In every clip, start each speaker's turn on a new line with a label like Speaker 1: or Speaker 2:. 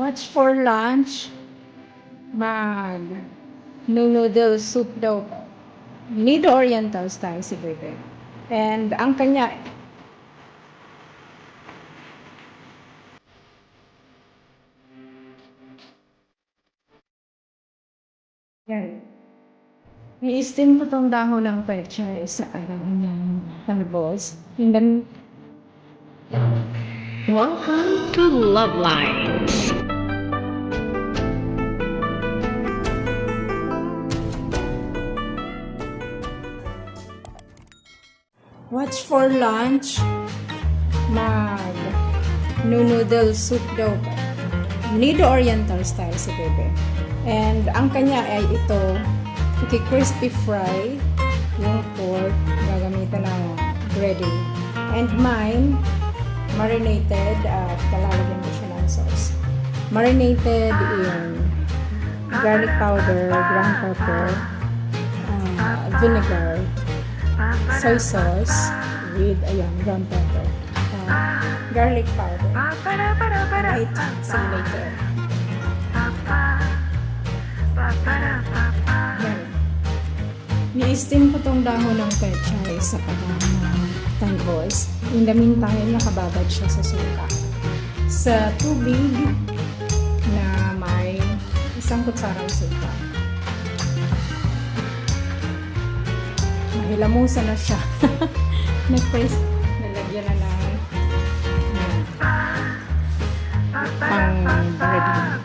Speaker 1: What's for lunch? Mag noodle soup daw. Mid-Oriental style si Bebe. And ang kanya, yan. I-steam ko tong dahon ng pechay sa talbos. And then,
Speaker 2: Welcome to LuvLiNes.
Speaker 1: what's for lunch? Mag noodle soup daw. Mid-Oriental style si Bebe. And ang kanya ay ito, crispy fry yung pork, gagamitan ng breading. And mine, marinated at kalalagyan ko siya ng sauce. Marinated in garlic powder, ground pepper, vinegar, soy sauce with ground pepper, garlic powder, right, see later. Yan. I-steam ko tong dahon ng pechay sa talbos. In the meantime, nakababad siya sa suka. Sa tubig na may isang kutsarang suka. Mahilamusa na siya. Nag-press, nalagyan na ng pang-breading.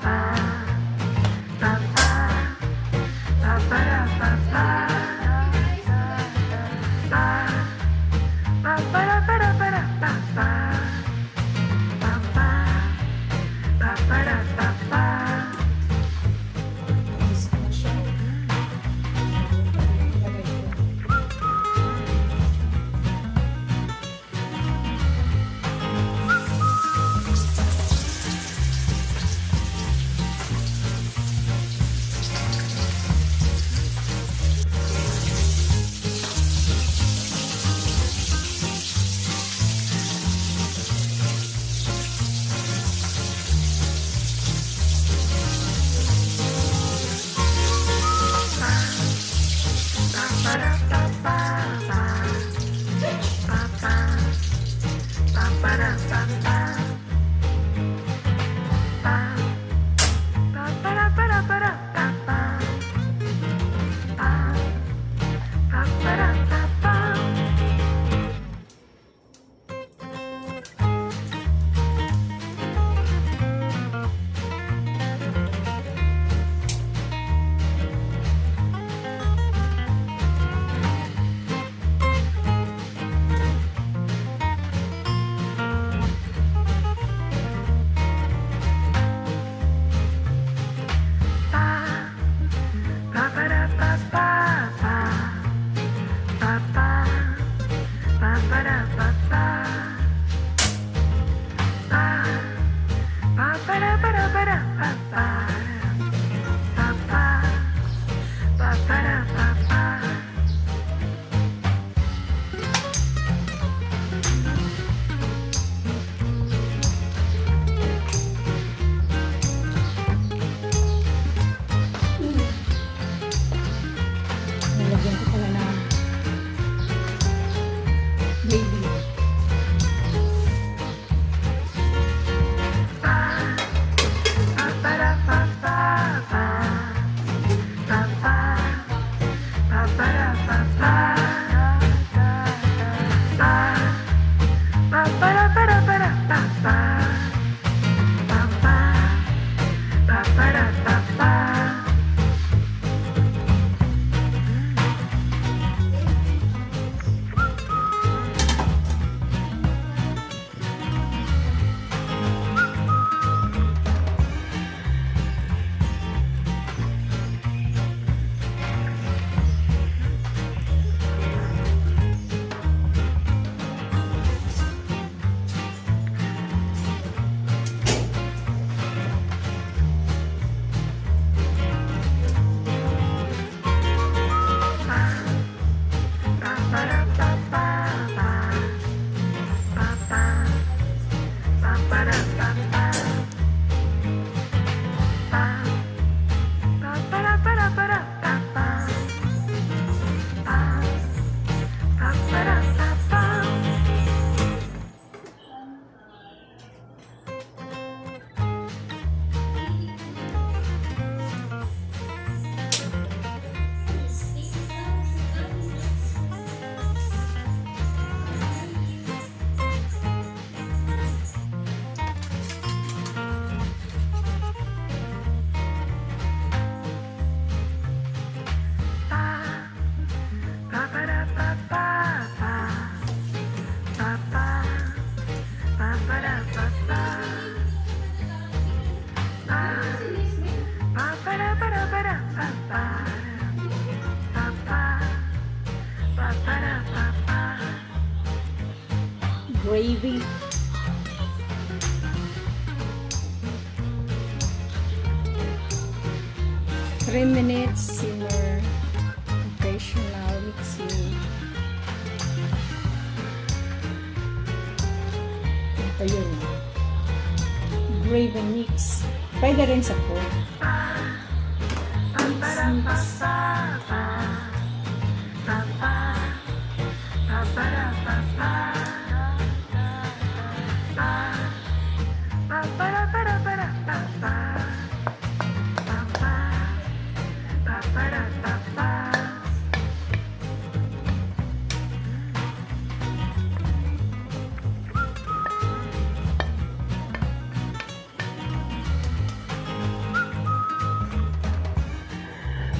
Speaker 1: Gravy. Three minutes simmer. Occasional mixing. Ito yun. Gravy mix. Pwede rin sa pork. Mix.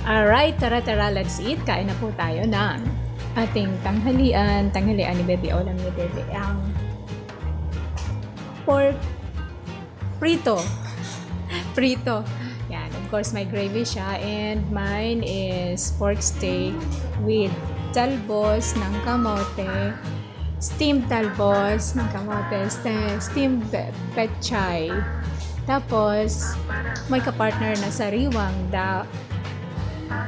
Speaker 1: Alright, tara, let's eat. Kain na po tayo ng ating tanghalian. Tanghalian ni Bebe. Ulam ni Bebe ang pork prito. Prito. Yan, of course, may gravy siya. And mine is pork steak with talbos ng kamote. Steamed talbos ng kamote. Steamed pechay. Tapos, may kapartner na sariwang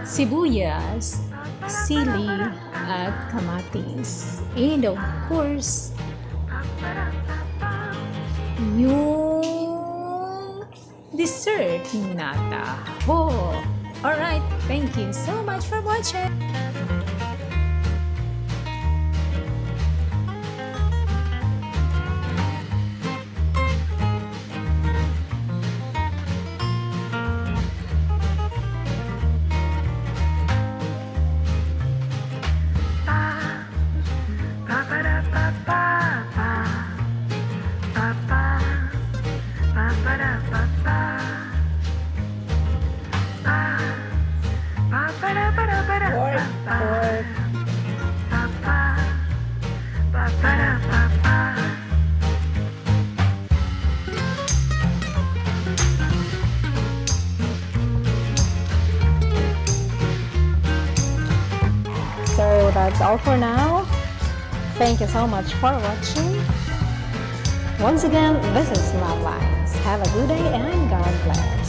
Speaker 1: sibuyas, sili, at kamatis. And of course, yung dessert nata. Oh, alright. Thank you so much for watching. So that's all for now. Thank you so much for watching. Once again, this is LuvLiNes. Have a good day and God bless.